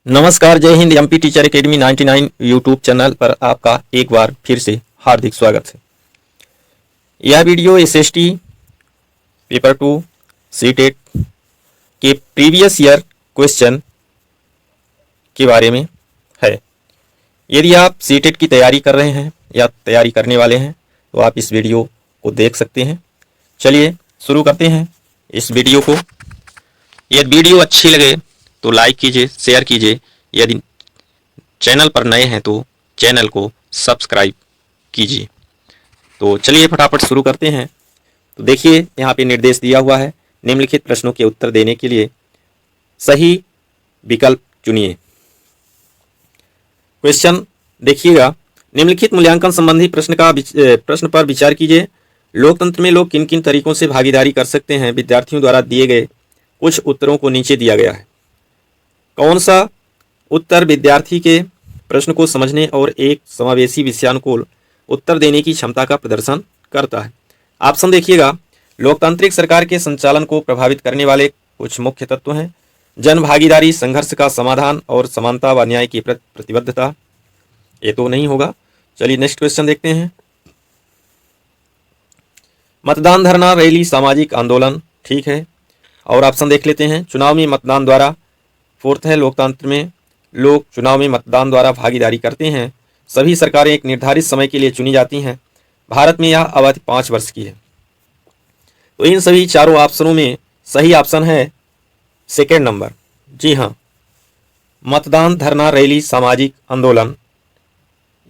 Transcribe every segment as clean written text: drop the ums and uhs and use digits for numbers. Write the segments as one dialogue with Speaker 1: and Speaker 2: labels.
Speaker 1: नमस्कार, जय Hind. MP teacher academy 99 YouTube channel पर आपका एक बार फिर से हार्दिक स्वागत है। यह वीडियो एसएसटी पेपर 2 सीटेट के प्रीवियस ईयर क्वेश्चन के बारे में है। यदि आप सीटेट की तैयारी कर रहे हैं या तैयारी करने वाले हैं तो आप इस वीडियो को देख सकते हैं। चलिए शुरू करते हैं इस वीडियो को। यदि वीडियो अच्छी लगे तो लाइक कीजिए, शेयर कीजिए। यदि चैनल पर नए हैं तो चैनल को सब्सक्राइब कीजिए। तो चलिए फटाफट शुरू करते हैं। तो देखिए यहाँ पे निर्देश दिया हुआ है, निम्नलिखित प्रश्नों के उत्तर देने के लिए सही विकल्प चुनिए। क्वेश्चन देखिएगा, निम्नलिखित मूल्यांकन संबंधी प्रश्न पर विचार कीजिए। लोकतंत्र में लोग किन किन तरीकों से भागीदारी कर सकते हैं? विद्यार्थियों द्वारा दिए गए कुछ उत्तरों को नीचे दिया गया है। कौन सा उत्तर विद्यार्थी के प्रश्न को समझने और एक समावेशी विषयानुकूल उत्तर देने की क्षमता का प्रदर्शन करता है? ऑप्शन देखिएगा, लोकतांत्रिक सरकार के संचालन को प्रभावित करने वाले कुछ मुख्य तत्व हैं। जन भागीदारी, संघर्ष का समाधान और समानता व न्याय की प्रतिबद्धता। ये तो नहीं होगा। चलिए नेक्स्ट क्वेश्चन देखते हैं। मतदान, धरना, रैली, सामाजिक आंदोलन, ठीक है। और ऑप्शन देख लेते हैं। चुनाव में मतदान द्वारा, फोर्थ है। लोकतंत्र में लोग चुनाव में मतदान द्वारा भागीदारी करते हैं। सभी सरकारें एक निर्धारित समय के लिए चुनी जाती हैं। भारत में यह अवधि 5 वर्ष की है। तो इन सभी चारों ऑप्शनों में सही ऑप्शन है सेकेंड नंबर। जी हाँ, मतदान, धरना, रैली, सामाजिक आंदोलन,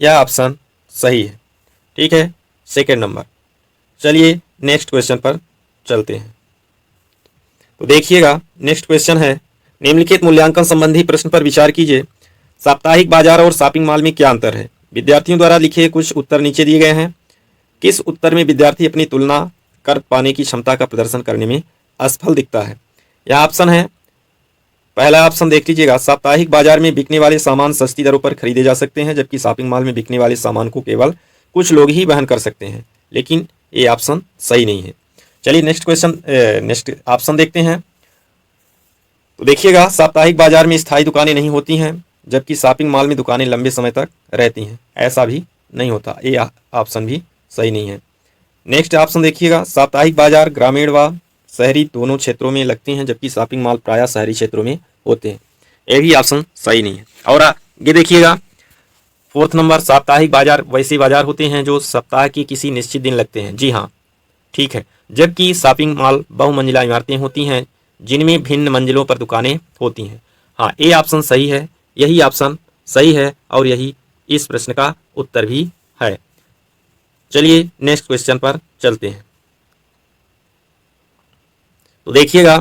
Speaker 1: यह ऑप्शन सही है। ठीक है, सेकेंड नंबर। चलिए नेक्स्ट क्वेश्चन पर चलते हैं। तो देखिएगा, नेक्स्ट क्वेश्चन है, निम्नलिखित मूल्यांकन संबंधी प्रश्न पर विचार कीजिए। साप्ताहिक बाजार और शॉपिंग मॉल में क्या अंतर है? विद्यार्थियों द्वारा लिखे कुछ उत्तर नीचे दिए गए हैं। किस उत्तर में विद्यार्थी अपनी तुलना कर पाने की क्षमता का प्रदर्शन करने में असफल दिखता है? यह ऑप्शन है। पहला ऑप्शन देख लीजिएगा, साप्ताहिक बाजार में बिकने वाले सामान सस्ती दरों पर खरीदे जा सकते हैं, जबकि शॉपिंग मॉल में बिकने वाले सामान को केवल कुछ लोग ही वहन कर सकते हैं। लेकिन ये ऑप्शन सही नहीं है। चलिए नेक्स्ट ऑप्शन देखते हैं। तो देखिएगा, साप्ताहिक बाजार में स्थायी दुकानें नहीं होती हैं, जबकि शॉपिंग मॉल में दुकानें लंबे समय तक रहती हैं। ऐसा भी नहीं होता। ये ऑप्शन भी सही नहीं है। नेक्स्ट ऑप्शन देखिएगा, साप्ताहिक बाजार ग्रामीण व शहरी दोनों क्षेत्रों में लगती हैं, जबकि शॉपिंग मॉल प्रायः शहरी क्षेत्रों में होते हैं। ये भी ऑप्शन सही नहीं है। और ये देखिएगा, फोर्थ नंबर, साप्ताहिक बाजार वैसे बाजार होते हैं जो सप्ताह के किसी निश्चित दिन लगते हैं। जी हाँ, ठीक है। जबकि शॉपिंग मॉल बहुमंजिला इमारतें होती हैं जिनमें भिन्न मंजिलों पर दुकानें होती हैं। हाँ, ये ऑप्शन सही है। यही ऑप्शन सही है और यही इस प्रश्न का उत्तर भी है। चलिए नेक्स्ट क्वेश्चन पर चलते हैं। तो देखिएगा,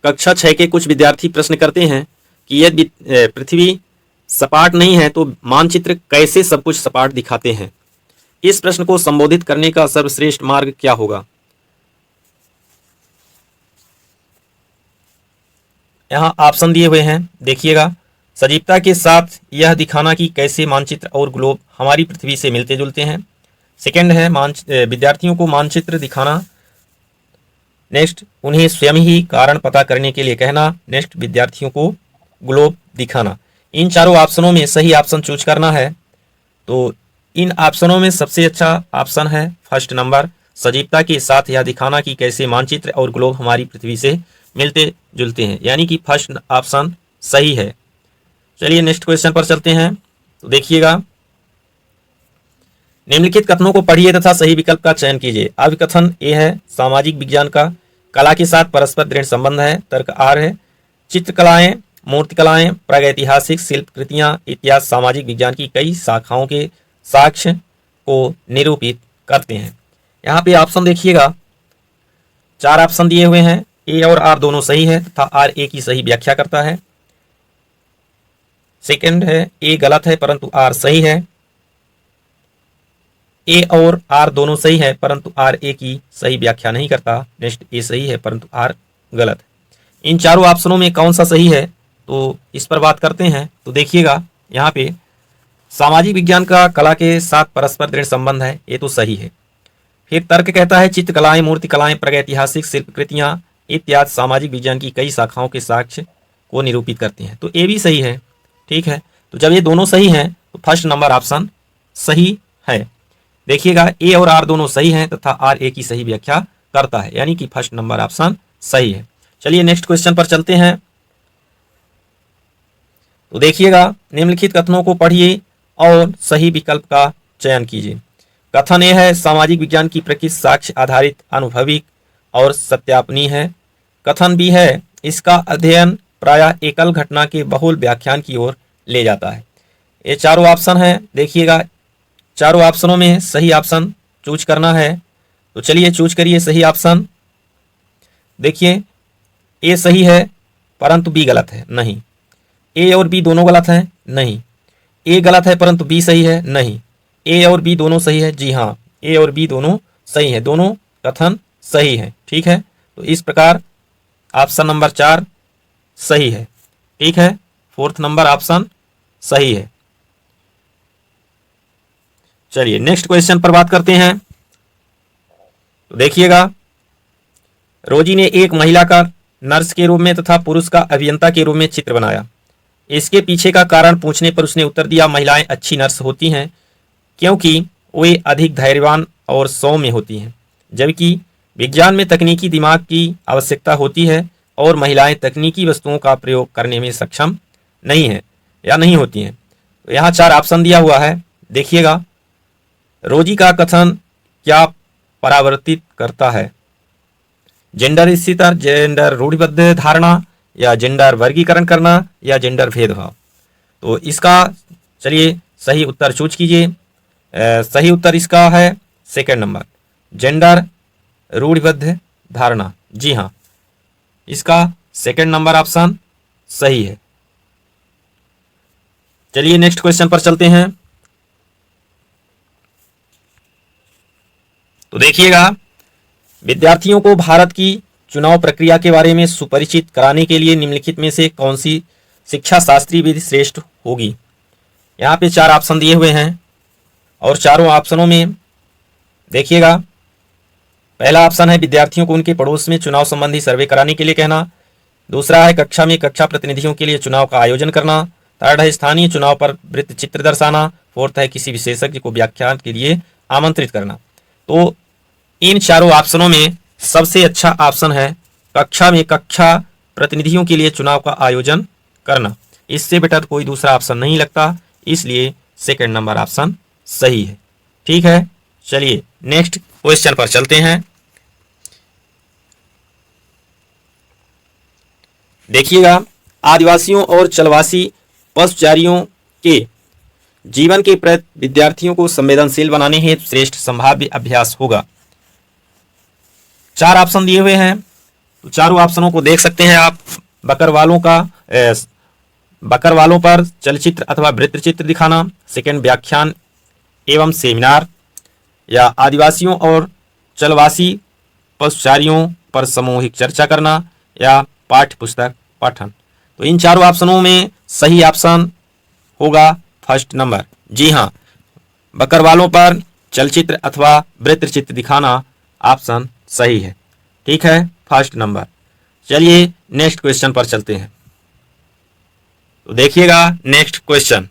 Speaker 1: कक्षा 6 के कुछ विद्यार्थी प्रश्न करते हैं कि यदि पृथ्वी सपाट नहीं है तो मानचित्र कैसे सब कुछ सपाट दिखाते हैं? इस प्रश्न को संबोधित करने का सर्वश्रेष्ठ मार्ग क्या होगा? यहाँ ऑप्शन दिए हुए हैं, देखिएगा। सजीवता के साथ यह दिखाना कि कैसे मानचित्र और ग्लोब हमारी पृथ्वी से मिलते जुलते हैं। सेकंड है विद्यार्थियों को मानचित्र दिखाना। नेक्स्ट, उन्हें स्वयं ही कारण पता करने के लिए कहना। नेक्स्ट, विद्यार्थियों को ग्लोब दिखाना। इन चारों ऑप्शनों में सही ऑप्शन चूज करना है। तो इन ऑप्शनों में सबसे अच्छा ऑप्शन है फर्स्ट नंबर, सजीवता के साथ यह दिखाना कि कैसे मानचित्र और ग्लोब हमारी पृथ्वी से मिलते जुलते हैं, यानी कि फर्स्ट ऑप्शन सही है। चलिए नेक्स्ट क्वेश्चन पर चलते हैं। तो देखिएगा, निम्नलिखित कथनों को पढ़िए तथा सही विकल्प का चयन कीजिए। अब कथन ए है, सामाजिक विज्ञान का कला के साथ परस्पर दृढ़ संबंध है। तर्क आर है, चित्रकलाएं, मूर्तिकलाएं, प्रागैतिहासिक शिल्पकृतियां इत्यादि सामाजिक विज्ञान की कई शाखाओं के साक्ष्य को निरूपित करते हैं। यहाँ पे ऑप्शन देखिएगा, 4 ऑप्शन दिए हुए हैं। ए और आर दोनों सही है तथा आर ए की सही व्याख्या करता है। सेकंड है, ए गलत है परंतु आर सही है। ए और आर दोनों सही है परंतु आर ए की सही व्याख्या नहीं करता। नेक्स्ट, ए सही है परंतु आर गलत है। इन चारों ऑप्शनों में कौन सा सही है तो इस पर बात करते हैं। तो देखिएगा, यहाँ पे सामाजिक विज्ञान का कला के साथ परस्पर दृढ़ संबंध है, ये तो सही है। फिर तर्क कहता है चित्रकलाएं, मूर्तिकलाएं, प्रागैतिहासिक शिल्पकृतियां इत्यादि सामाजिक विज्ञान की कई शाखाओं के साक्ष्य को निरूपित करती हैं। तो ए भी सही है। ठीक है, तो जब ये दोनों सही हैं तो फर्स्ट नंबर ऑप्शन सही है। देखिएगा ए और आर दोनों सही हैं तथा आर ए की सही व्याख्या करता है, यानी कि फर्स्ट नंबर ऑप्शन सही है। चलिए नेक्स्ट क्वेश्चन पर चलते हैं। तो देखिएगा, निम्नलिखित कथनों को पढ़िए और सही विकल्प का चयन कीजिए। कथन ए है, सामाजिक विज्ञान की प्रकृति साक्ष्य आधारित, अनुभविक और सत्यापनीय है। कथन बी है, इसका अध्ययन प्रायः एकल घटना के बहुल व्याख्यान की ओर ले जाता है। ये चारों ऑप्शन है। देखिएगा, चारों ऑप्शनों में सही ऑप्शन चूज करना है। तो चलिए चूज करिए सही ऑप्शन। देखिए, ए सही है परंतु बी गलत है, नहीं। ए और बी दोनों गलत हैं, नहीं। ए गलत है परंतु बी सही है, नहीं। ए और बी दोनों सही है, जी हाँ, ए और बी दोनों सही है, दोनों कथन सही है। ठीक है, तो इस प्रकार ऑप्शन नंबर 4 सही है। ठीक है, फोर्थ नंबर ऑप्शन सही है। चलिए नेक्स्ट क्वेश्चन पर बात करते हैं। तो देखिएगा, रोजी ने एक महिला का नर्स के रूप में तथा पुरुष का अभियंता के रूप में चित्र बनाया। इसके पीछे का कारण पूछने पर उसने उत्तर दिया, महिलाएं अच्छी नर्स होती हैं क्योंकि वे अधिक धैर्यवान और सौम्य होती हैं, जबकि विज्ञान में तकनीकी दिमाग की आवश्यकता होती है और महिलाएं तकनीकी वस्तुओं का प्रयोग करने में सक्षम नहीं है या नहीं होती हैं। तो यहाँ 4 ऑप्शन दिया हुआ है। देखिएगा, रोजी का कथन क्या परावर्तित करता है? जेंडर स्थिरता, जेंडर रूढ़िबद्ध धारणा, या जेंडर वर्गीकरण करना, या जेंडर भेदभाव। तो इसका चलिए सही उत्तर चूज कीजिए। सही उत्तर इसका है सेकंड नंबर, जेंडर रूढ़िबद्ध धारणा। जी हाँ, इसका सेकंड नंबर ऑप्शन सही है। चलिए नेक्स्ट क्वेश्चन पर चलते हैं। तो देखिएगा, विद्यार्थियों को भारत की चुनाव प्रक्रिया के बारे में सुपरिचित कराने के लिए निम्नलिखित में से कौन सी शिक्षा शास्त्रीय विधि श्रेष्ठ होगी? यहाँ पे 4 ऑप्शन दिए हुए हैं और चारों ऑप्शनों में देखिएगा, पहला ऑप्शन है विद्यार्थियों को उनके पड़ोस में चुनाव संबंधी सर्वे कराने के लिए कहना। दूसरा है कक्षा में कक्षा प्रतिनिधियों के लिए चुनाव का आयोजन करना। थर्ड है स्थानीय चुनाव पर वृत्त चित्र दर्शाना। फोर्थ है किसी विशेषज्ञ को व्याख्यान के लिए आमंत्रित करना। तो इन चारों ऑप्शनों में सबसे अच्छा ऑप्शन है कक्षा में कक्षा प्रतिनिधियों के लिए चुनाव का आयोजन करना। इससे बेटर कोई दूसरा ऑप्शन नहीं लगता, इसलिए सेकंड नंबर ऑप्शन सही है। ठीक है, चलिए नेक्स्ट क्वेश्चन पर चलते हैं। देखिएगा, आदिवासियों और चलवासी पशुचारियों के जीवन के प्रति विद्यार्थियों को संवेदनशील बनाने हेतु श्रेष्ठ संभाव्य अभ्यास होगा। 4 ऑप्शन दिए हुए हैं, तो चारों ऑप्शनों को देख सकते हैं आप। बकरवालों पर चलचित्र अथवा वृत्तचित्र दिखाना, सेकंड व्याख्यान एवं सेमिनार, या आदिवासियों और चलवासी पशुचारियों पर सामूहिक चर्चा करना, या पाठ्य पुस्तक पठन। तो इन चारों ऑप्शनों में सही ऑप्शन होगा फर्स्ट नंबर। जी हाँ, बकरवालों पर चलचित्र अथवा वृत्तचित्र दिखाना ऑप्शन सही है। ठीक है, फर्स्ट नंबर। चलिए नेक्स्ट क्वेश्चन पर चलते हैं। तो देखिएगा, नेक्स्ट क्वेश्चन,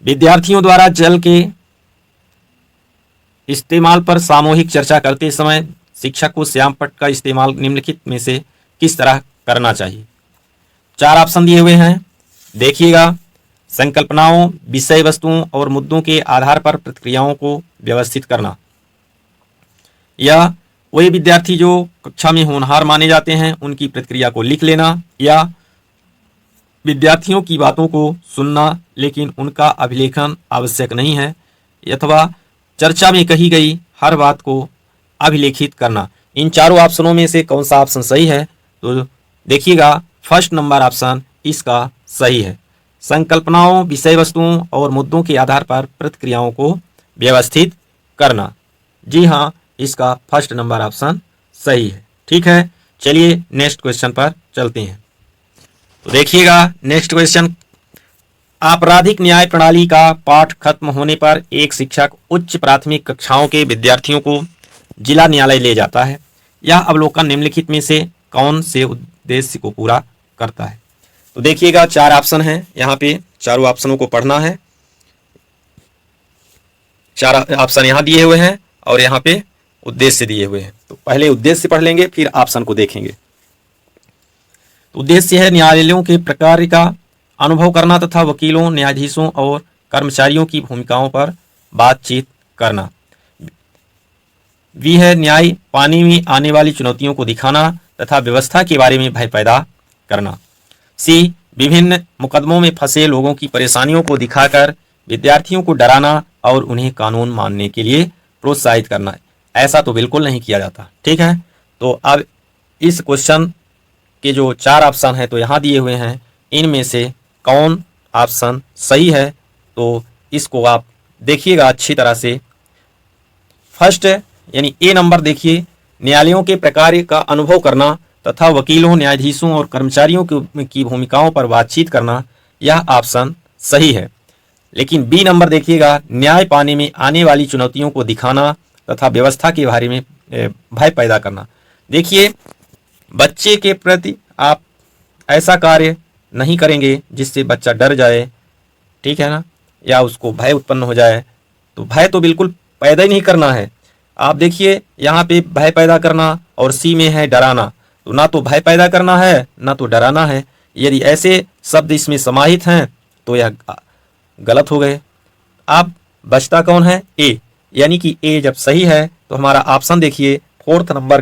Speaker 1: विद्यार्थियों द्वारा जल के इस्तेमाल पर सामूहिक चर्चा करते समय शिक्षक को श्यामपट्ट का इस्तेमाल निम्नलिखित में से किस तरह करना चाहिए? 4 ऑप्शन दिए हुए हैं। देखिएगा, संकल्पनाओं, विषय वस्तुओं और मुद्दों के आधार पर प्रतिक्रियाओं को व्यवस्थित करना, या वही विद्यार्थी जो कक्षा में होनहार माने जाते हैं उनकी प्रतिक्रिया को लिख लेना, या विद्यार्थियों की बातों को सुनना लेकिन उनका अभिलेखन आवश्यक नहीं है, अथवा चर्चा में कही गई हर बात को अभिलेखित करना। इन चारों ऑप्शनों में से कौन सा ऑप्शन सही है? तो देखिएगा, फर्स्ट नंबर ऑप्शन इसका सही है। संकल्पनाओं, विषय वस्तुओं और मुद्दों के आधार पर प्रतिक्रियाओं को व्यवस्थित करना। जी हाँ, इसका फर्स्ट नंबर ऑप्शन सही है। ठीक है, चलिए नेक्स्ट क्वेश्चन पर चलते हैं। तो देखिएगा, नेक्स्ट क्वेश्चन, आपराधिक न्याय प्रणाली का पाठ खत्म होने पर एक शिक्षक उच्च प्राथमिक कक्षाओं के विद्यार्थियों को जिला न्यायालय ले जाता है। यह अवलोकन निम्नलिखित में से कौन से उद्देश्य को पूरा करता है? तो देखिएगा 4 ऑप्शन हैं, यहाँ पे चारों ऑप्शनों को पढ़ना है। 4 ऑप्शन यहाँ दिए हुए हैं और यहाँ पे उद्देश्य दिए हुए हैं। तो पहले उद्देश्य पढ़ लेंगे, फिर ऑप्शन को देखेंगे। तो उद्देश्य है न्यायालयों के प्रकार का अनुभव करना तथा वकीलों, न्यायाधीशों और कर्मचारियों की भूमिकाओं पर बातचीत करना। बी है न्याय पाने में आने वाली चुनौतियों को दिखाना तथा व्यवस्था के बारे में भय पैदा करना। सी विभिन्न मुकदमों में फंसे लोगों की परेशानियों को दिखाकर विद्यार्थियों को डराना और उन्हें कानून मानने के लिए प्रोत्साहित करना। ऐसा तो बिल्कुल नहीं किया जाता, ठीक है। तो अब इस क्वेश्चन के जो 4 ऑप्शन है तो यहाँ दिए हुए हैं, इनमें से कौन ऑप्शन सही है? तो इसको आप देखिएगा अच्छी तरह से। फर्स्ट यानी ए नंबर देखिए, न्यायालयों के प्रकार का अनुभव करना तथा वकीलों, न्यायाधीशों और कर्मचारियों की भूमिकाओं पर बातचीत करना, यह ऑप्शन सही है। लेकिन बी नंबर देखिएगा, न्याय पाने में आने वाली चुनौतियों को दिखाना तथा व्यवस्था के बारे में भय पैदा करना। देखिए, बच्चे के प्रति आप ऐसा कार्य नहीं करेंगे जिससे बच्चा डर जाए, ठीक है ना, या उसको भय उत्पन्न हो जाए। तो भय तो बिल्कुल पैदा ही नहीं करना है। आप देखिए यहाँ पे भय पैदा करना और सी में है डराना, तो ना तो भय पैदा करना है ना तो डराना है। यदि ऐसे शब्द इसमें समाहित हैं तो यह गलत हो गए। अब बचता कौन है? ए, यानी कि ए जब सही है तो हमारा ऑप्शन देखिए 4th नंबर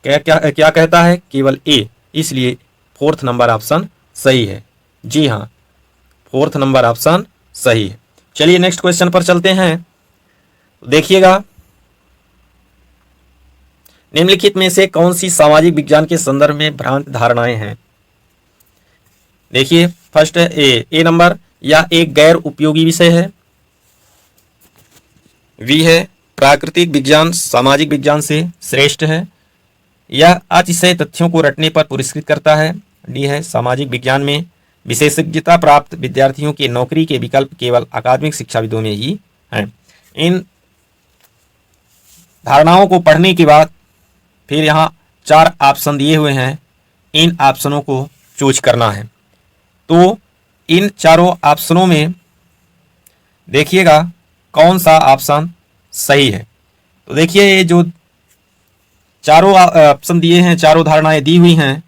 Speaker 1: क्या क्या क्या कहता है? केवल ए, इसलिए 4th नंबर ऑप्शन सही है। जी हाँ, 4th नंबर ऑप्शन सही है। चलिए नेक्स्ट क्वेश्चन पर चलते हैं। देखिएगा, निम्नलिखित में से कौन सी सामाजिक विज्ञान के संदर्भ में भ्रांत धारणाएं हैं? देखिए, फर्स्ट है ए नंबर, यह एक गैर उपयोगी विषय है। बी है प्राकृतिक विज्ञान सामाजिक विज्ञान से श्रेष्ठ है, यह अतिशय तथ्यों को रटने पर पुरस्कृत करता है। डी है सामाजिक विज्ञान में विशेषज्ञता प्राप्त विद्यार्थियों के नौकरी के विकल्प केवल अकादमिक शिक्षाविदों में ही हैं। इन धारणाओं को पढ़ने के बाद फिर यहाँ 4 ऑप्शन दिए हुए हैं, इन ऑप्शनों को चूज करना है। तो इन चारों ऑप्शनों में देखिएगा कौन सा ऑप्शन सही है। तो देखिए, ये जो चारों ऑप्शन दिए हैं, चारों धारणाएं दी हुई हैं,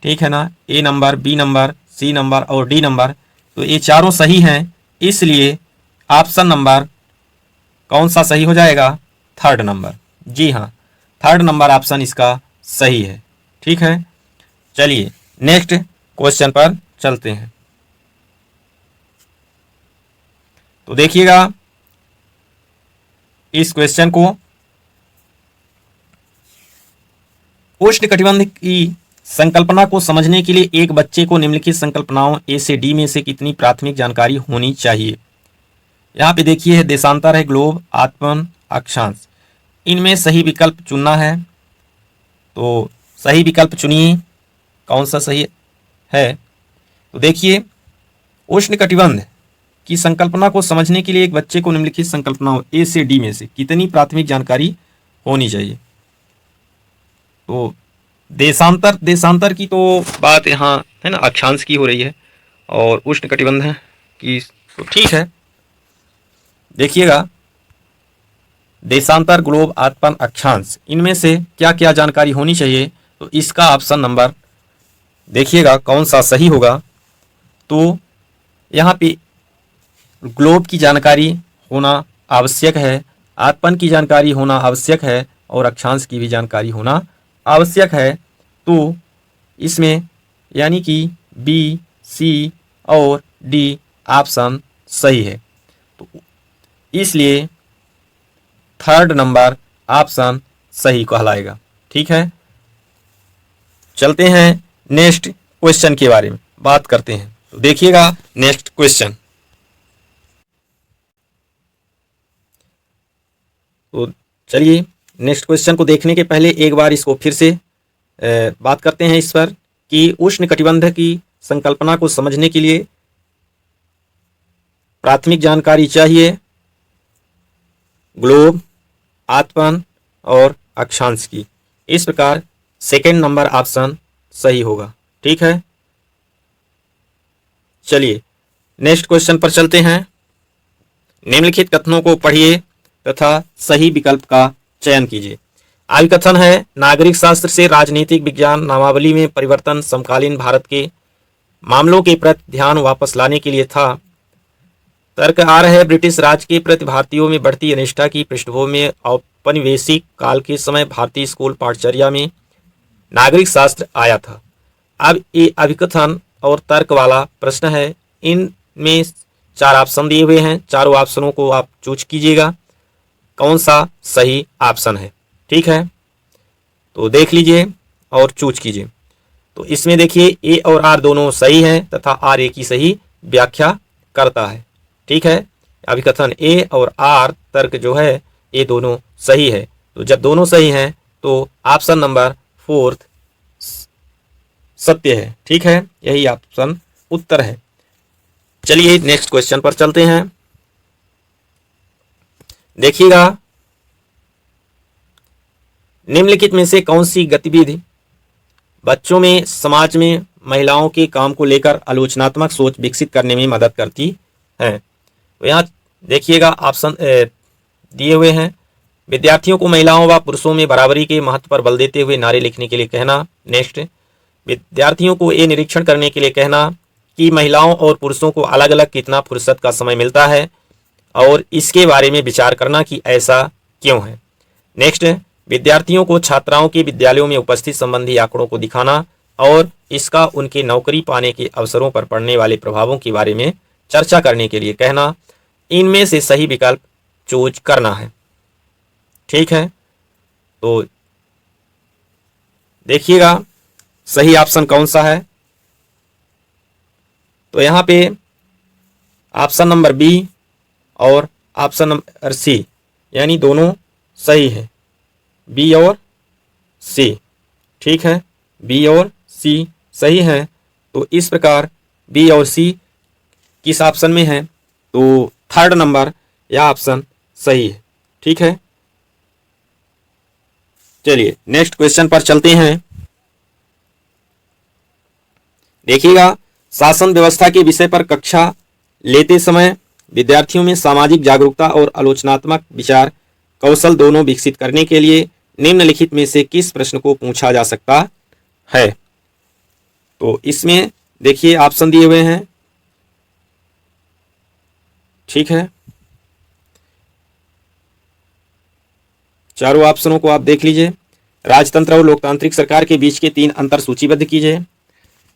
Speaker 1: ठीक है ना, A number, B number, C number और डी नंबर, तो ये चारों सही हैं। इसलिए ऑप्शन नंबर कौन सा सही हो जाएगा? 3rd number. जी हाँ, 3rd नंबर ऑप्शन इसका सही है, ठीक है। चलिए नेक्स्ट क्वेश्चन पर चलते हैं। तो देखिएगा इस क्वेश्चन को, उष्णकटिबंध की संकल्पना को समझने के लिए एक बच्चे को निम्नलिखित संकल्पनाओं ए से डी में से कितनी प्राथमिक जानकारी होनी चाहिए? यहाँ पे देखिए है देशांतर है, ग्लोब, आत्मन, अक्षांश। इनमें सही विकल्प चुनना है, तो सही विकल्प चुनिए, कौन सा सही है। तो देखिए, उष्णकटिबंध की संकल्पना को समझने के लिए एक बच्चे को निम्नलिखित संकल्पनाओं ए से डी में से कितनी प्राथमिक जानकारी होनी चाहिए? तो देशांतर की तो बात यहाँ है ना, अक्षांश की हो रही है, और उष्णकटिबंध की तो ठीक है। देखिएगा, देशांतर, ग्लोब, आत्मन, अक्षांश, इनमें से क्या क्या जानकारी होनी चाहिए? तो इसका ऑप्शन नंबर देखिएगा कौन सा सही होगा। तो यहाँ पे ग्लोब की जानकारी होना आवश्यक है, आत्मन की जानकारी होना आवश्यक है और अक्षांश की भी जानकारी होना आवश्यक है। तो इसमें यानी कि बी, सी और डी ऑप्शन सही है। तो इसलिए 3rd नंबर ऑप्शन सही कहलाएगा, ठीक है। चलते हैं नेक्स्ट क्वेश्चन के बारे में बात करते हैं। तो देखिएगा नेक्स्ट क्वेश्चन। तो चलिए नेक्स्ट क्वेश्चन को देखने के पहले एक बार इसको फिर से बात करते हैं इस पर कि उष्णकटिबंध की संकल्पना को समझने के लिए प्राथमिक जानकारी चाहिए ग्लोब, आत्मन और अक्षांश की। इस प्रकार सेकेंड नंबर ऑप्शन सही होगा। ठीक है, चलिए नेक्स्ट क्वेश्चन पर चलते हैं। निम्नलिखित कथनों को पढ़िए तथा सही विकल्प का चयन कीजिए। आगे कथन है, नागरिक शास्त्र से राजनीतिक विज्ञान नामावली में परिवर्तन समकालीन भारत के मामलों के प्रति ध्यान वापस लाने के लिए था। तर्क आ रहा है, ब्रिटिश राज के प्रति भारतीयों में बढ़ती अनिष्ठा की पृष्ठभूमि में औपनिवेशिक काल के समय भारतीय स्कूल पाठचर्या में नागरिक शास्त्र आया था। अब ये अभिकथन और तर्क वाला प्रश्न है। इनमें 4 ऑप्शन दिए हुए हैं, चारों ऑप्शनों को आप चूज कीजिएगा कौन सा सही ऑप्शन है। ठीक है, तो देख लीजिए और चूज कीजिए। तो इसमें देखिए ए और आर दोनों सही हैं तथा आर ए की सही व्याख्या करता है। ठीक है, अभिकथन ए और आर तर्क जो है ये दोनों सही है। तो जब दोनों सही हैं तो ऑप्शन नंबर 4 सत्य है। ठीक है, यही ऑप्शन उत्तर है। चलिए नेक्स्ट क्वेश्चन पर चलते हैं। देखिएगा, निम्नलिखित में से कौन सी गतिविधि बच्चों में समाज में महिलाओं के काम को लेकर आलोचनात्मक सोच विकसित करने में मदद करती है। तो यहाँ देखिएगा ऑप्शन दिए हुए हैं। विद्यार्थियों को महिलाओं व पुरुषों में बराबरी के महत्व पर बल देते हुए नारे लिखने के लिए कहना। नेक्स्ट, विद्यार्थियों को ये निरीक्षण करने के लिए कहना कि महिलाओं और पुरुषों को अलग अलग कितना फुर्सत का समय मिलता है और इसके बारे में विचार करना कि ऐसा क्यों है। नेक्स्ट, विद्यार्थियों को छात्राओं के विद्यालयों में उपस्थित संबंधी आंकड़ों को दिखाना और इसका उनके नौकरी पाने के अवसरों पर पड़ने वाले प्रभावों के बारे में चर्चा करने के लिए कहना। इनमें से सही विकल्प चूज करना है। ठीक है, तो देखिएगा सही ऑप्शन कौन सा है। तो यहाँ पे ऑप्शन नंबर बी और ऑप्शन नंबर सी यानी दोनों सही है, बी और सी। ठीक है, बी और सी सही है। तो इस प्रकार बी और सी किस ऑप्शन में है, तो थर्ड नंबर यह ऑप्शन सही है। ठीक है, चलिए नेक्स्ट क्वेश्चन पर चलते हैं। देखिएगा, शासन व्यवस्था के विषय पर कक्षा लेते समय विद्यार्थियों में सामाजिक जागरूकता और आलोचनात्मक विचार कौशल दोनों विकसित करने के लिए निम्नलिखित में से किस प्रश्न को पूछा जा सकता है। तो इसमें देखिए ऑप्शन दिए हुए हैं। ठीक है, चारों ऑप्शनों को आप देख लीजिए। राजतंत्र और लोकतांत्रिक सरकार के बीच के 3 अंतर सूचीबद्ध कीजिए।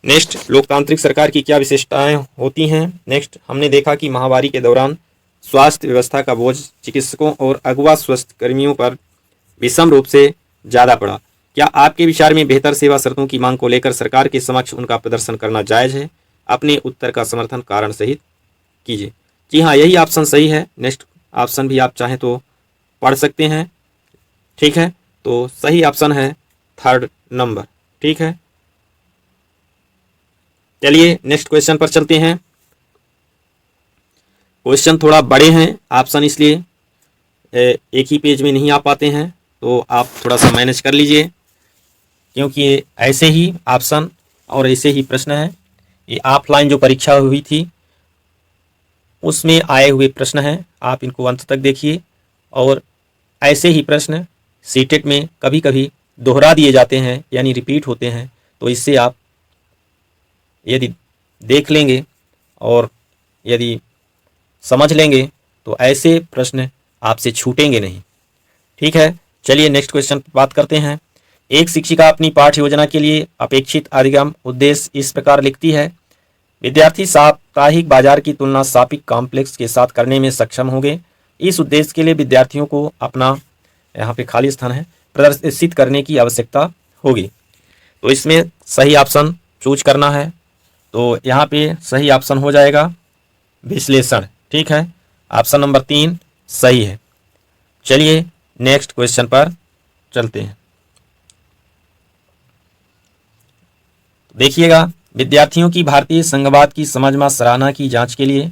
Speaker 1: नेक्स्ट, लोकतांत्रिक सरकार की क्या विशेषताएं होती हैं। नेक्स्ट, हमने देखा कि महामारी के दौरान स्वास्थ्य व्यवस्था का बोझ चिकित्सकों और अगवा स्वास्थ्य कर्मियों पर विषम रूप से ज़्यादा पड़ा। क्या आपके विचार में बेहतर सेवा शर्तों की मांग को लेकर सरकार के समक्ष उनका प्रदर्शन करना जायज़ है। अपने उत्तर का समर्थन कारण सहित कीजिए। जी हाँ, यही ऑप्शन सही है। नेक्स्ट ऑप्शन भी आप चाहें तो पढ़ सकते हैं। ठीक है, तो सही ऑप्शन है थर्ड नंबर। ठीक है, चलिए नेक्स्ट क्वेश्चन पर चलते हैं। क्वेश्चन थोड़ा बड़े हैं, ऑप्शन इसलिए एक ही पेज में नहीं आ पाते हैं, तो आप थोड़ा सा मैनेज कर लीजिए क्योंकि ये ऐसे ही ऑप्शन और ऐसे ही प्रश्न हैं। ये ऑफलाइन जो परीक्षा हुई थी उसमें आए हुए प्रश्न हैं, आप इनको अंत तक देखिए। और ऐसे ही प्रश्न सीटेट में कभी कभी दोहरा दिए जाते हैं यानी रिपीट होते हैं, तो इससे आप यदि देख लेंगे और यदि समझ लेंगे तो ऐसे प्रश्न आपसे छूटेंगे नहीं। ठीक है, चलिए नेक्स्ट क्वेश्चन पर बात करते हैं। एक शिक्षिका अपनी पाठ्य योजना के लिए अपेक्षित अधिगम उद्देश्य इस प्रकार लिखती है। विद्यार्थी साप्ताहिक बाजार की तुलना सापिक कॉम्प्लेक्स के साथ करने में सक्षम होंगे। इस उद्देश्य के लिए विद्यार्थियों को अपना, यहाँ पे खाली स्थान है, प्रदर्शित करने की आवश्यकता होगी। तो इसमें सही ऑप्शन चूज करना है। तो यहाँ पे सही ऑप्शन हो जाएगा विश्लेषण। ठीक है, ऑप्शन नंबर 3 सही है। चलिए नेक्स्ट क्वेश्चन पर चलते हैं। देखिएगा, विद्यार्थियों की भारतीय संघवाद की समझ में सराहना की जांच के लिए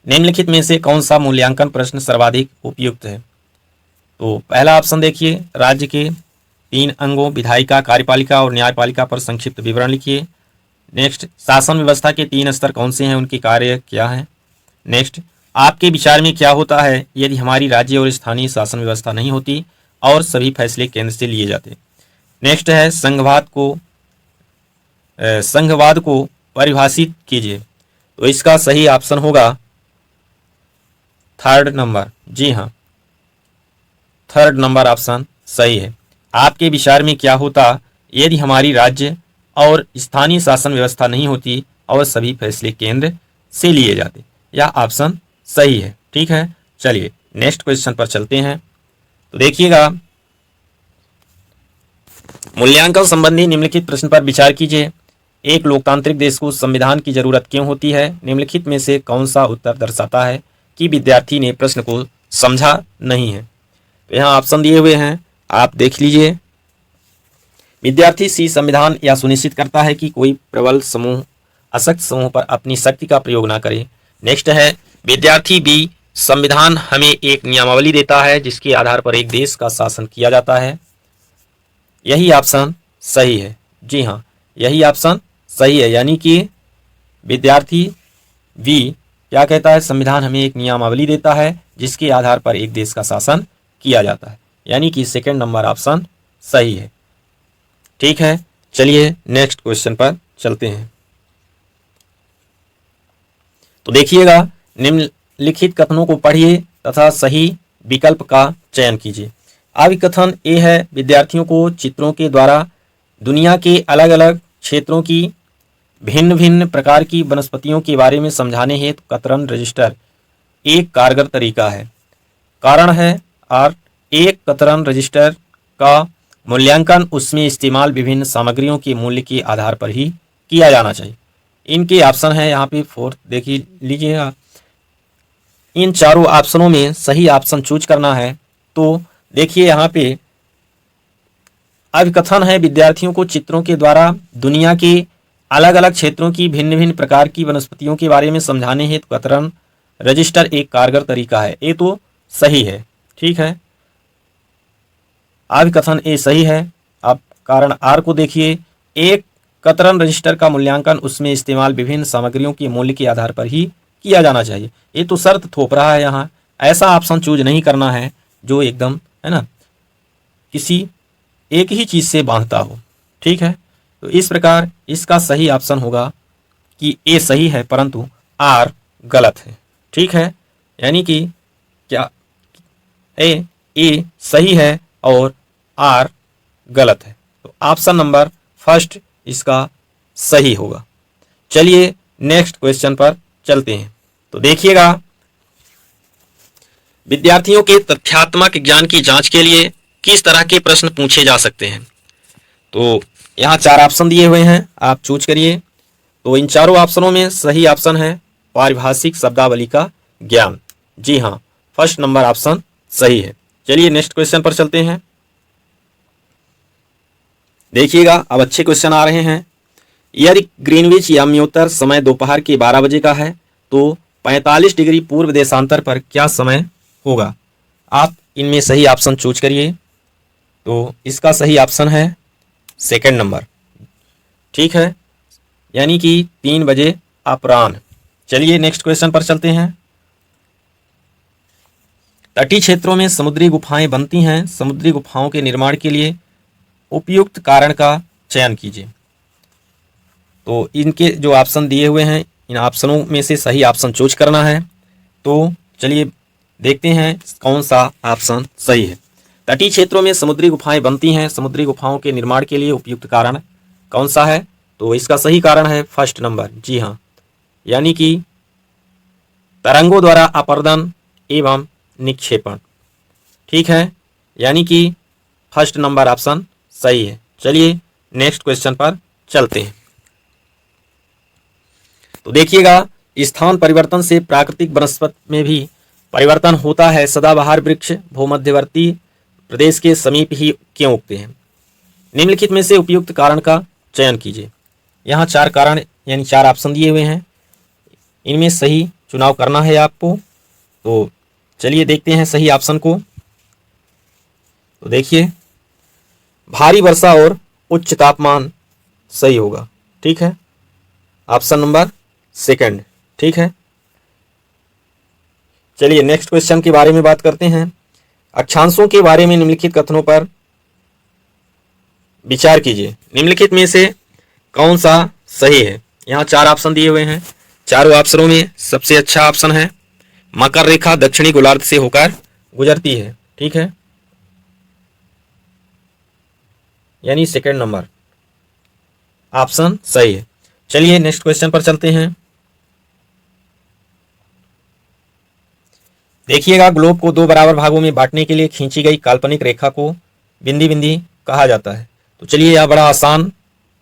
Speaker 1: निम्नलिखित में से कौन सा मूल्यांकन प्रश्न सर्वाधिक उपयुक्त है। तो पहला ऑप्शन देखिए, राज्य के 3 अंगों विधायिका, कार्यपालिका और न्यायपालिका पर संक्षिप्त विवरण लिखिए। नेक्स्ट, शासन व्यवस्था के 3 स्तर कौन से हैं, उनके कार्य क्या हैं। नेक्स्ट, आपके विचार में क्या होता है यदि हमारी राज्य और स्थानीय शासन व्यवस्था नहीं होती और सभी फैसले केंद्र से लिए जाते। नेक्स्ट है संघवाद को परिभाषित कीजिए। तो इसका सही ऑप्शन होगा थर्ड नंबर। जी हाँ, थर्ड नंबर ऑप्शन सही है। आपके विचार में क्या होता यदि हमारी राज्य और स्थानीय शासन व्यवस्था नहीं होती और सभी फैसले केंद्र से लिए जाते। यह ऑप्शन सही है। ठीक है, चलिए नेक्स्ट क्वेश्चन पर चलते हैं। तो देखिएगा, मूल्यांकन संबंधी निम्नलिखित प्रश्न पर विचार कीजिए। एक लोकतांत्रिक देश को संविधान की जरूरत क्यों होती है? निम्नलिखित में से कौन सा उत्तर दर्शाता है कि विद्यार्थी ने प्रश्न को समझा नहीं है? तो यहाँ ऑप्शन दिए हुए हैं, आप देख लीजिए। विद्यार्थी सी, संविधान यह सुनिश्चित करता है कि कोई प्रबल समूह अशक्त समूह पर अपनी शक्ति का प्रयोग ना करे। नेक्स्ट है विद्यार्थी बी, संविधान हमें एक नियमावली देता है जिसके आधार पर एक देश का शासन किया जाता है। यही ऑप्शन सही है। जी हाँ, यही ऑप्शन सही है, यानी कि विद्यार्थी बी क्या कहता है, संविधान हमें एक नियमावली देता है जिसके आधार पर एक देश का शासन किया जाता है, यानी कि सेकंड नंबर ऑप्शन सही है। ठीक है, चलिए नेक्स्ट क्वेश्चन पर चलते हैं। तो देखिएगा, निम्नलिखित कथनों को पढ़िए तथा सही विकल्प का चयन कीजिए। अभिकथन ए है, विद्यार्थियों को चित्रों के द्वारा दुनिया के अलग अलग क्षेत्रों की भिन्न भिन्न प्रकार की वनस्पतियों के बारे में समझाने हेतु कतरन रजिस्टर एक कारगर तरीका है। कारण है और एक कतरन रजिस्टर का मूल्यांकन उसमें इस्तेमाल विभिन्न सामग्रियों के मूल्य के आधार पर ही किया जाना चाहिए। इनके ऑप्शन है यहाँ पे फोर्थ, देखिए लीजिएगा। इन चारों ऑप्शनों में सही ऑप्शन चूज करना है। तो देखिए यहाँ पे अभिकथन है, विद्यार्थियों को चित्रों के द्वारा दुनिया के अलग अलग क्षेत्रों की भिन्न भिन्न प्रकार की वनस्पतियों के बारे में समझाने हेतु कतरन रजिस्टर एक कारगर तरीका है। ये तो सही है। ठीक है, अभिकथन ए सही है। अब कारण आर को देखिए, एक कतरन रजिस्टर का मूल्यांकन उसमें इस्तेमाल विभिन्न सामग्रियों के मूल्य के आधार पर ही किया जाना चाहिए। ये तो शर्त थोप रहा है यहाँ, ऐसा ऑप्शन चूज नहीं करना है जो एकदम है ना किसी एक ही चीज से बांधता हो। ठीक है, तो इस प्रकार इसका सही ऑप्शन होगा कि ए सही है परंतु आर गलत है। ठीक है, यानी कि क्या ए सही है और आर गलत है। तो ऑप्शन नंबर फर्स्ट इसका सही होगा। चलिए नेक्स्ट क्वेश्चन पर चलते हैं। तो देखिएगा, विद्यार्थियों के तथ्यात्मक ज्ञान की जांच के लिए किस तरह के प्रश्न पूछे जा सकते हैं? तो यहाँ 4 ऑप्शन दिए हुए हैं, आप चूज करिए। तो इन चारों ऑप्शनों में सही ऑप्शन है पारिभाषिक शब्दावली का ज्ञान। जी हाँ, फर्स्ट नंबर ऑप्शन सही है। चलिए नेक्स्ट क्वेश्चन पर चलते हैं। देखिएगा, अब अच्छे क्वेश्चन आ रहे हैं। यदि ग्रीनविच याम्योत्तर समय दोपहर के 12 बजे का है तो 45 डिग्री पूर्व देशांतर पर क्या समय होगा? आप इनमें सही ऑप्शन चूज करिए। तो इसका सही ऑप्शन है सेकंड नंबर। ठीक है, यानी कि 3 बजे अपराह्न। चलिए नेक्स्ट क्वेश्चन पर चलते हैं। तटीय क्षेत्रों में समुद्री गुफाएं बनती हैं, समुद्री गुफाओं के निर्माण के लिए उपयुक्त कारण का चयन कीजिए। तो इनके जो ऑप्शन दिए हुए हैं, इन ऑप्शनों में से सही ऑप्शन चूज करना है। तो चलिए देखते हैं कौन सा ऑप्शन सही है। तटीय क्षेत्रों में समुद्री गुफाएं बनती हैं, समुद्री गुफाओं के निर्माण के लिए उपयुक्त कारण कौन सा है? तो इसका सही कारण है फर्स्ट नंबर। जी हाँ, यानी कि तरंगों द्वारा अपर्दन एवं निक्षेपण। ठीक है, यानी कि फर्स्ट नंबर ऑप्शन सही है। चलिए नेक्स्ट क्वेश्चन पर चलते हैं। तो देखिएगा, स्थान परिवर्तन से प्राकृतिक वनस्पति में भी परिवर्तन होता है। सदाबहार वृक्ष भूमध्यवर्ती प्रदेश के समीप ही क्यों उगते हैं? निम्नलिखित में से उपयुक्त कारण का चयन कीजिए। यहाँ 4 कारण यानी 4 ऑप्शन दिए हुए हैं, इनमें सही चुनाव करना है आपको। तो चलिए देखते हैं सही ऑप्शन को। तो देखिए, भारी वर्षा और उच्च तापमान सही होगा। ठीक है, ऑप्शन नंबर सेकंड। ठीक है, चलिए नेक्स्ट क्वेश्चन के बारे में बात करते हैं। अक्षांशों के बारे में निम्नलिखित कथनों पर विचार कीजिए। निम्नलिखित में से कौन सा सही है? यहाँ 4 ऑप्शन दिए हुए हैं। चारों ऑप्शनों में सबसे अच्छा ऑप्शन है मकर रेखा दक्षिणी गोलार्ध से होकर गुजरती है। ठीक है, यानी सेकंड नंबर ऑप्शन सही है। चलिए नेक्स्ट क्वेश्चन पर चलते हैं। देखिएगा, ग्लोब को 2 बराबर भागों में बांटने के लिए खींची गई काल्पनिक रेखा को बिंदी बिंदी कहा जाता है। तो चलिए, यह बड़ा आसान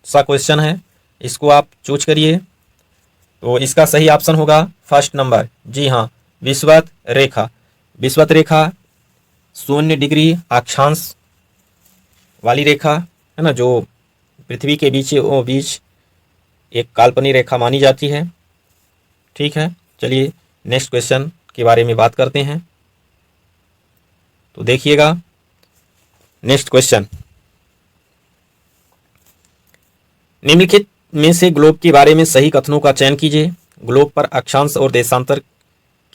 Speaker 1: सा क्वेश्चन है, इसको आप चूज करिए। तो इसका सही ऑप्शन होगा फर्स्ट नंबर। जी हाँ, विषुवत रेखा। विषुवत रेखा 0 डिग्री अक्षांश वाली रेखा है ना, जो पृथ्वी के बीच एक काल्पनिक रेखा मानी जाती है। ठीक है, चलिए नेक्स्ट क्वेश्चन के बारे में बात करते हैं। तो देखिएगा, नेक्स्ट क्वेश्चन, निम्नलिखित में से ग्लोब के बारे में सही कथनों का चयन कीजिए। ग्लोब पर अक्षांश और देशांतर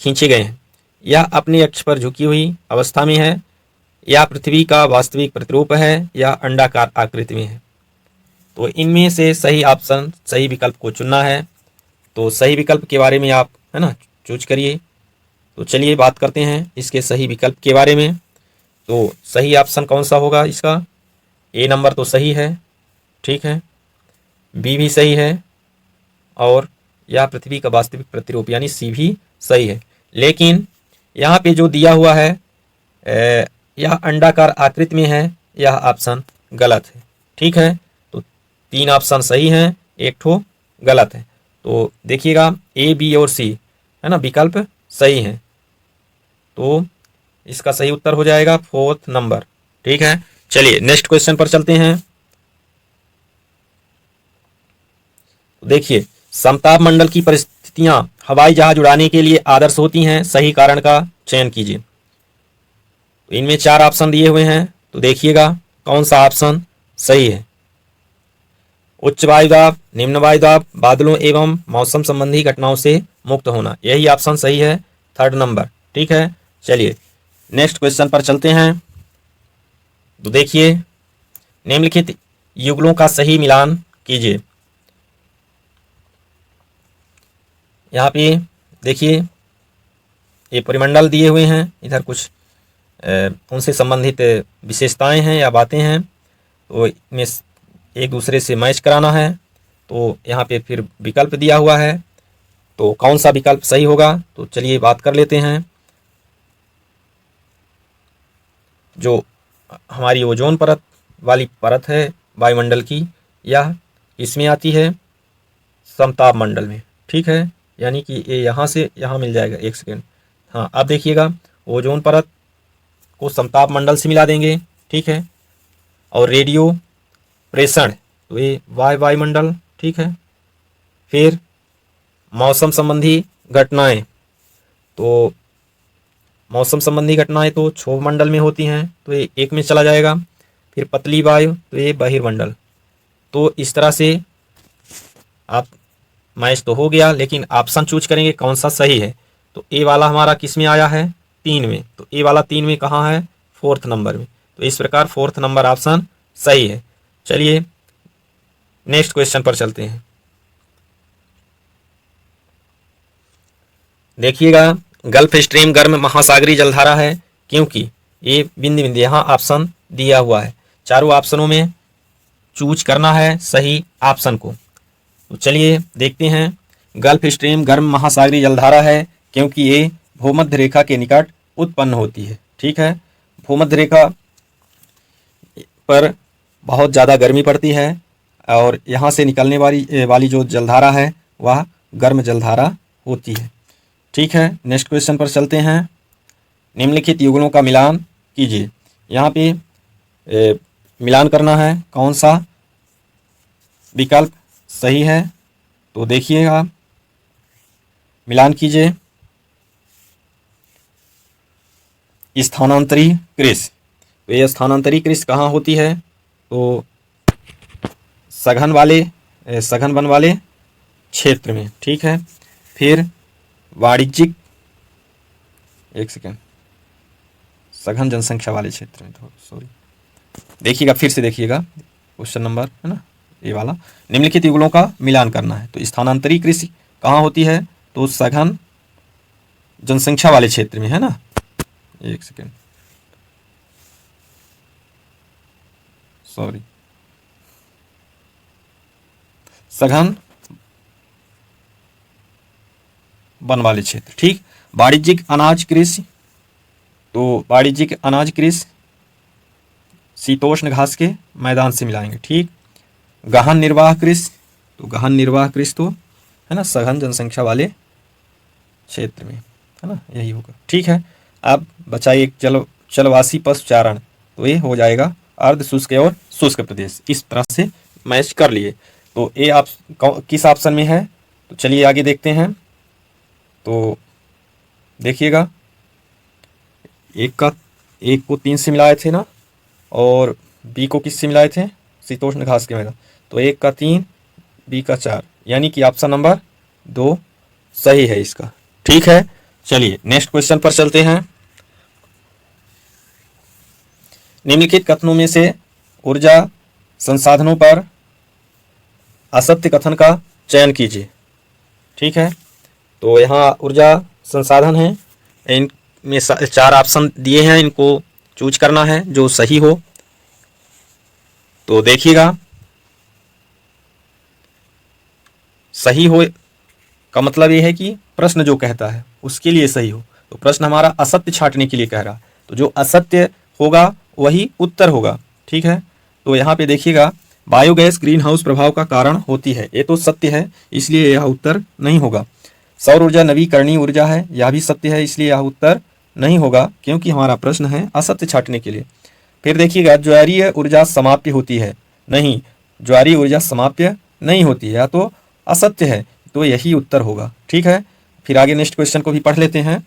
Speaker 1: खींचे गए हैं। यह अपने अक्ष पर झुकी हुई अवस्था में है, या पृथ्वी का वास्तविक प्रतिरूप है, या अंडाकार आकृति में है। तो इनमें से सही ऑप्शन, सही विकल्प को चुनना है। तो सही विकल्प के बारे में आप है ना चूज करिए। तो चलिए बात करते हैं इसके सही विकल्प के बारे में। तो सही ऑप्शन कौन सा होगा इसका? ए नंबर तो सही है। ठीक है, बी भी सही है, और यह पृथ्वी का वास्तविक प्रतिरूप यानी सी भी सही है। लेकिन यहाँ पे जो दिया हुआ है यह अंडाकार आकृति में है, यह ऑप्शन गलत है। ठीक है, तो 3 ऑप्शन सही हैं, एक ठो गलत है। तो देखिएगा, ए, बी और सी है ना विकल्प सही हैं। तो इसका सही उत्तर हो जाएगा 4th नंबर। ठीक है, चलिए नेक्स्ट क्वेश्चन पर चलते हैं। देखिए, समताप मंडल की परिस्थितियां हवाई जहाज उड़ाने के लिए आदर्श होती हैं। सही कारण का चयन कीजिए। तो इनमें 4 ऑप्शन दिए हुए हैं। तो देखिएगा कौन सा ऑप्शन सही है। उच्च वायुदाब, निम्न वायुदाब, बादलों एवं मौसम संबंधी घटनाओं से मुक्त होना, यही ऑप्शन सही है, 3rd नंबर। ठीक है, चलिए नेक्स्ट क्वेश्चन पर चलते हैं। तो देखिए, निम्नलिखित युगलों का सही मिलान कीजिए। यहाँ पे देखिए, ये परिमंडल दिए हुए हैं, इधर कुछ उनसे संबंधित विशेषताएं हैं या बातें हैं, तो इनमें एक दूसरे से मैच कराना है। तो यहाँ पे फिर विकल्प दिया हुआ है, तो कौन सा विकल्प सही होगा? तो चलिए बात कर लेते हैं। जो हमारी ओजोन परत वाली परत है वायुमंडल की, यह इसमें आती है समताप मंडल में। ठीक है, यानी कि ये यहाँ से यहाँ मिल जाएगा। एक सेकेंड, हाँ अब देखिएगा, ओजोन परत को समताप मंडल से मिला देंगे। ठीक है, और रेडियो प्रेषण तो ये वायुमंडल। ठीक है, फिर मौसम संबंधी घटनाएं, तो मौसम संबंधी घटनाएं तो क्षोभ मंडल में होती हैं, तो ये एक में चला जाएगा। फिर पतली वायु तो ये बहिर्मंडल। तो इस तरह से आप मैच तो हो गया, लेकिन ऑप्शन चूज करेंगे कौन सा सही है। तो ए वाला हमारा किस में आया है? 3 में। तो ए वाला 3 में कहाँ है? 4th नंबर में। तो इस प्रकार 4th नंबर ऑप्शन सही है। चलिए नेक्स्ट क्वेश्चन पर चलते हैं। देखिएगा, गल्फ स्ट्रीम गर्म महासागरीय जलधारा है, क्योंकि ये बिंदु बिंदु यहाँ ऑप्शन दिया हुआ है। चारों ऑप्शनों में चूज करना है सही ऑप्शन को। तो चलिए देखते हैं। गल्फ स्ट्रीम गर्म महासागरीय जलधारा है क्योंकि ये भूमध्य रेखा के निकट उत्पन्न होती है। ठीक है, भूमध्य रेखा पर बहुत ज़्यादा गर्मी पड़ती है और यहाँ से निकलने वाली जो जलधारा है वह गर्म जलधारा होती है। ठीक है, नेक्स्ट क्वेश्चन पर चलते हैं। निम्नलिखित युगलों का मिलान कीजिए। यहाँ पे मिलान करना है कौन सा विकल्प सही है। तो देखिएगा, मिलान कीजिए। स्थानांतरी कृषि, तो ये स्थानांतरी कृषि कहाँ होती है? तो सघन वन वाले क्षेत्र में, ठीक है। फिर वाणिज्यिक, एक सेकेंड, सघन जनसंख्या वाले क्षेत्र में, सॉरी, देखिएगा, फिर से देखिएगा, क्वेश्चन नंबर है ना ये वाला, निम्नलिखित युगलों का मिलान करना है। तो स्थानांतरी कृषि कहाँ होती है? तो सघन जनसंख्या वाले क्षेत्र में, है ना। एक सेकेंड, सॉरी, सघन वन वाले क्षेत्र, ठीक। वाणिज्यिक अनाज कृषि, तो वाणिज्यिक अनाज कृषि शीतोष्ण घास के मैदान से मिलाएंगे, ठीक। गहन निर्वाह कृषि, तो गहन निर्वाह कृषि तो है ना सघन जनसंख्या वाले क्षेत्र में, है ना, यही होगा, ठीक है। अब बचा एक जलवासी पशुचारण, तो ये हो जाएगा अर्ध शुष्क और शुष्क प्रदेश। इस तरह से मैच कर लिए। तो ये आप किस ऑप्शन में है? तो चलिए आगे देखते हैं। तो देखिएगा, एक को 3 से मिलाए थे ना, और बी को किससे मिलाए थे? शीतोष्ण घास के मैदान। तो 1 का 3, बी का 4, यानी कि ऑप्शन नंबर 2 सही है इसका, ठीक है। चलिए नेक्स्ट क्वेश्चन पर चलते हैं। निम्नलिखित कथनों में से ऊर्जा संसाधनों पर असत्य कथन का चयन कीजिए, ठीक है। तो यहाँ ऊर्जा संसाधन है, इनमें 4 ऑप्शन दिए हैं, इनको चूज करना है जो सही हो। तो देखिएगा, सही हो का मतलब ये है कि प्रश्न जो कहता है उसके लिए सही हो। तो प्रश्न हमारा असत्य छांटने के लिए कह रहा, तो जो असत्य होगा वही उत्तर होगा, ठीक है। तो यहाँ पे देखिएगा, बायोगैस ग्रीन हाउस प्रभाव का कारण होती है, ये तो सत्य है, इसलिए यह उत्तर नहीं होगा। सौर ऊर्जा नवीकरणीय ऊर्जा है, यह भी सत्य है, इसलिए यह उत्तर नहीं होगा, क्योंकि हमारा प्रश्न है असत्य छांटने के लिए। फिर देखिएगा, ज्वारीय ऊर्जा समाप्य होती है, नहीं, ज्वारीय ऊर्जा समाप्य नहीं होती है, या तो असत्य है, तो यही उत्तर होगा, ठीक है। फिर आगे नेक्स्ट क्वेश्चन को भी पढ़ लेते हैं।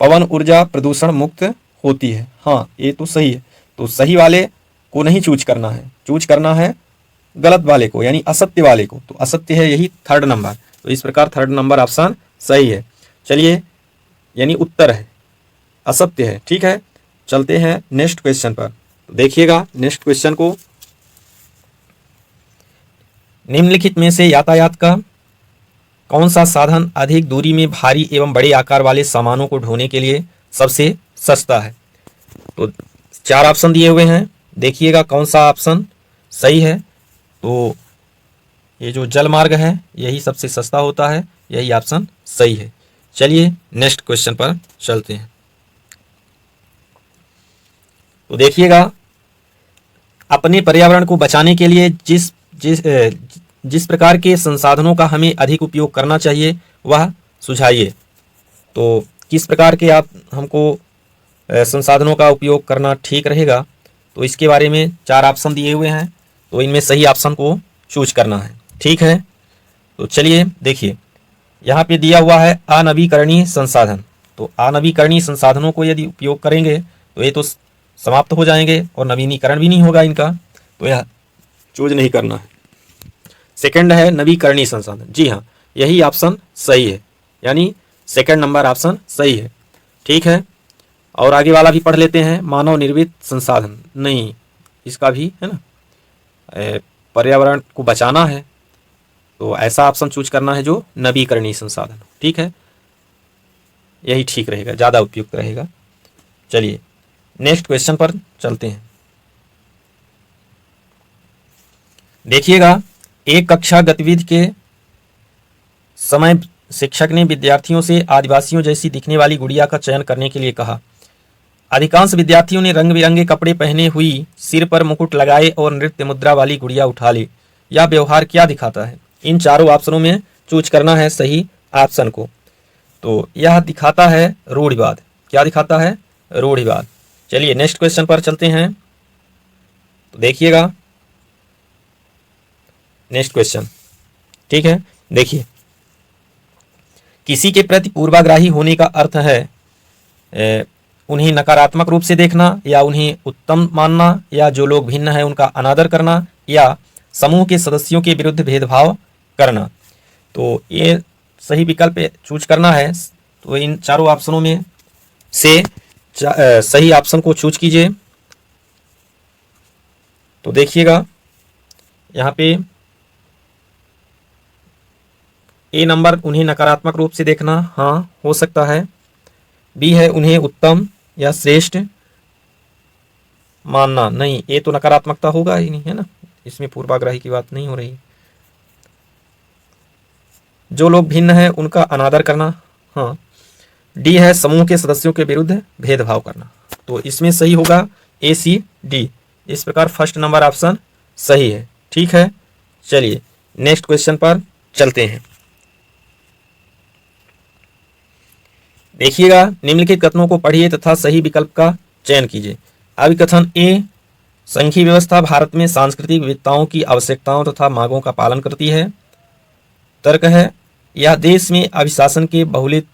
Speaker 1: पवन ऊर्जा प्रदूषण मुक्त होती है, हाँ ये तो सही है। तो सही वाले को नहीं चूज करना है, चूज करना है गलत वाले को, यानी असत्य वाले को। तो असत्य है यही 3rd नंबर, तो इस प्रकार 3rd नंबर ऑप्शन सही है। चलिए, यानी उत्तर है, असत्य है, ठीक है। चलते हैं नेक्स्ट क्वेश्चन पर। तो देखिएगा नेक्स्ट क्वेश्चन को, निम्नलिखित में से यातायात का कौन सा साधन अधिक दूरी में भारी एवं बड़े आकार वाले सामानों को ढोने के लिए सबसे सस्ता है? तो 4 ऑप्शन दिए हुए हैं, देखिएगा कौन सा ऑप्शन सही है। तो ये जो जल मार्ग है यही सबसे सस्ता होता है, यही ऑप्शन सही है। चलिए नेक्स्ट क्वेश्चन पर चलते हैं। तो देखिएगा, अपने पर्यावरण को बचाने के लिए जिस प्रकार के संसाधनों का हमें अधिक उपयोग करना चाहिए वह सुझाइए। तो किस प्रकार के आप हमको संसाधनों का उपयोग करना ठीक रहेगा, तो इसके बारे में 4 ऑप्शन दिए हुए हैं, तो इनमें सही ऑप्शन को चूज करना है, ठीक है। तो चलिए देखिए, यहाँ पे दिया हुआ है अनवीकरणीय संसाधन। तो अनवीकरणीय संसाधनों को यदि उपयोग करेंगे तो ये तो समाप्त हो जाएंगे और नवीनीकरण भी नहीं होगा इनका, तो यह चूज नहीं करना है। सेकंड है नवीकरणीय संसाधन, जी हाँ यही ऑप्शन सही है, यानी 2nd नंबर ऑप्शन सही है, ठीक है। और आगे वाला भी पढ़ लेते हैं, मानव निर्मित संसाधन, नहीं इसका भी है ना, पर्यावरण को बचाना है, तो ऐसा ऑप्शन चूज करना है जो नवीकरणीय संसाधन, ठीक है, यही ठीक रहेगा, ज़्यादा उपयुक्त रहेगा। चलिए नेक्स्ट क्वेश्चन पर चलते हैं। देखिएगा, एक कक्षा गतिविधि के समय शिक्षक ने विद्यार्थियों से आदिवासियों जैसी दिखने वाली गुड़िया का चयन करने के लिए कहा। अधिकांश विद्यार्थियों ने रंग बिरंगे कपड़े पहने हुई, सिर पर मुकुट लगाए और नृत्य मुद्रा वाली गुड़िया उठा ली। यह व्यवहार क्या दिखाता है? इन चारों ऑप्शनों में चूज करना है सही ऑप्शन को। तो यह दिखाता है रूढ़िवाद। क्या दिखाता है? रूढ़िवाद। चलिए नेक्स्ट क्वेश्चन पर चलते हैं। तो देखिएगा नेक्स्ट क्वेश्चन, ठीक है। देखिए, किसी के प्रति पूर्वाग्राही होने का अर्थ है उन्हें नकारात्मक रूप से देखना या उन्हें उत्तम मानना, या जो लोग भिन्न हैं उनका अनादर करना, या समूह के सदस्यों के विरुद्ध भेदभाव करना। तो ये सही विकल्प चूज करना है। तो इन चारों ऑप्शनों में से सही ऑप्शन को चूज कीजिए। तो देखिएगा यहाँ पे ए नंबर, उन्हें नकारात्मक रूप से देखना, हाँ हो सकता है। बी है उन्हें उत्तम या श्रेष्ठ मानना, नहीं, ये तो नकारात्मकता होगा ही नहीं, है ना, इसमें पूर्वाग्रही की बात नहीं हो रही। जो लोग भिन्न हैं उनका अनादर करना, हाँ। डी है समूह के सदस्यों के विरुद्ध भेदभाव करना। तो इसमें सही होगा ए, सी, डी। इस प्रकार फर्स्ट नंबर ऑप्शन सही है। ठीक है, चलिए नेक्स्ट क्वेश्चन पर चलते हैं। देखिएगा, निम्नलिखित कथनों को पढ़िए तथा सही विकल्प का चयन कीजिए। अभिकथन ए, संघीय व्यवस्था भारत में सांस्कृतिक विविधताओं की आवश्यकताओं तथा मांगों का पालन करती है। तर्क है, यह देश में अभिशासन के बहुलित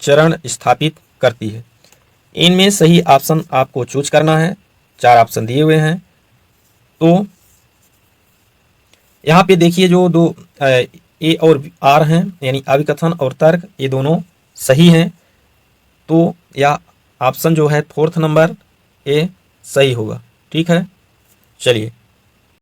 Speaker 1: चरण स्थापित करती है। इनमें सही ऑप्शन आपको चूज करना है। 4 ऑप्शन दिए हुए हैं। तो यहाँ पे देखिए जो दो ए और आर हैं, यानी अभिकथन और तर्क, ये दोनों सही हैं। तो यह ऑप्शन जो है 4th नंबर ए सही होगा। ठीक है, चलिए